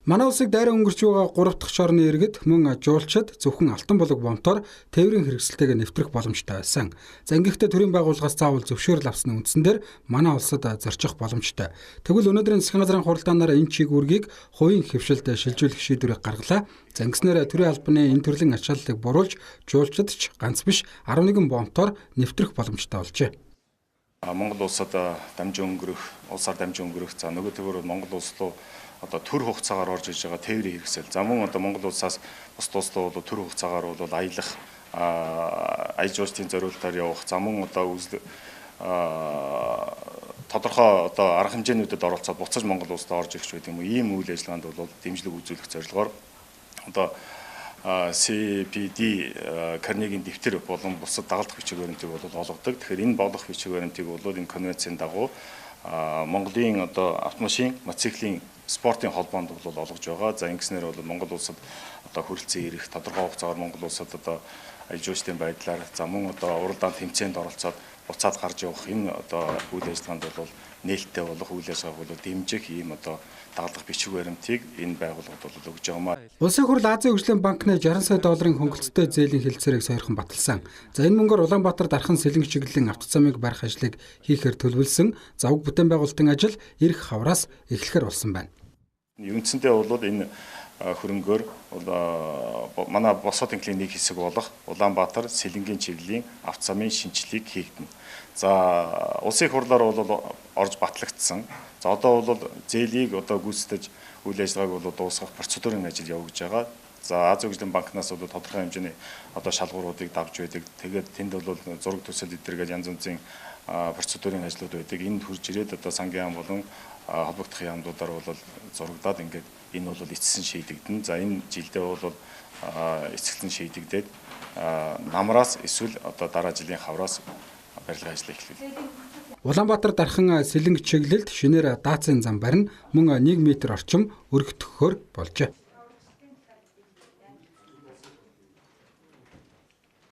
Манай улсыг дайраа өнгөрч байгаа 3 дахь шорны иргэд мөн жуулчид зөвхөн алтан булаг бомтоор тээврийн хэрэгсэлтэйг нэвтрэх боломжтой байсан. За ингэхдээ төрийн байгууллагаас заавал зөвшөөрөл авсны үндсэн дээр манай улсад зорчих боломжтой. Тэгвэл өнөөдрийн засгийн газрын хуралдаанаар энэ чиг үүргийг хувийн хэвшилд шилжүүлэх шийдвэрийг гаргалаа. За ингэснээр төрийн албаны энэ төрлийн ачааллыг буруулж жуулчид ч ганц биш 11 бомтоор нэвтрэх боломжтой болжээ. Монгол улсад дамжин өнгөрөх, улсаар дамжин өнгөрөх, за нөгөө төвөр Монгол улс руу одоо төр хугацаагаар орж иж байгаа тээврийн хэрэгсэл. За мөн одоо Монгол улсаас бус улс руу төр хугацаагаар бол аялах, аяж жуулчдын зориулалтаар явах, за мөн одоо тодорхой одоо арга хэмжээнүүдэд оролцоод буцаж Монгол улсад орж ирэх гэдэг юм уу, ийм үйл ажиллагаанд бол дэмжлэг үзүүлэх зорилгоор одоо CPD Карнегийн дэвтэр болон бусад дагалдах бичиг баримтыг бол олгодог. Тэгэхээр энэ бодлого бичиг баримтыг бол энэ конвенцийн дагуу Монголын одоо автомашин, мотоциклийн спортын холбоонд бол олгож байгаа. За ингэснээр бол Монгол улсад одоо хүрэлцэн ирэх, тодорхой хугацаагаар Монгол улсад одоо аяж жуулчдын байдлаар за мөн одоо уралдаан тэмцээнд оролцоод буцаад гарч явах энэ одоо үйл ажиллагаанд бол нээлттэй болох үйл ажиллагааг бол дэмжих ийм одоо дагалдах бичиг баримтыг энэ байгууллагад бол өгж байгаамаа. Улсын хурал Азийн хөгжлийн банкны 60 сая долларын хөнгөлөлттэй зээлийн хэлэлцээрийг сойрхон баталсан. За энэ мөнгөөр Улаанбаатар дархан сэлэнг чиглэлийн автоцамыг барих ажлыг хийхээр төлөвлөсөн. Завг бүтээн байгуулалтын ажил эрх хавраас эхлэхээр болсон байна. Үндсэндээ бол энэ хөрөнгөөр манай босоодын клиник хэсэг болох Улаанбаатар сэлэнгийн чиглэлийн автоцамын шинжилгээг хийгдэнэ. За улсын хурлаар бол орж батлагдсан. За одоо бол зээлийг одоо гүйцэтгэж үйл ажиллагааг бол дуусгах процедурын ажил явагдаж байгаа. За Азийн хөгжлийн банкнаас бол тодорхой хэмжээний одоо шалгууруудыг давж байдаг. Тэгээд тэнд бол зураг төсөл эдэргээд янз бүрийн процедурын ажлууд байдаг. Энд хурж ирээд одоо сангийн яам болон холбогдох яамдуудаар бол зурагдаад ингээд энэ бол эцэсэн шийдэгдэн. За энэ жилдээ бол эцэгсэн шийдэгдээд намраас эсвэл одоо дараа жилийн хавраас барилгын ажил эхлэв. Улаанбаатар дархан сэлэнг чиглэлд шинээр даацын зам барина мөн 1 м орчим өргөтгөхөөр болжээ.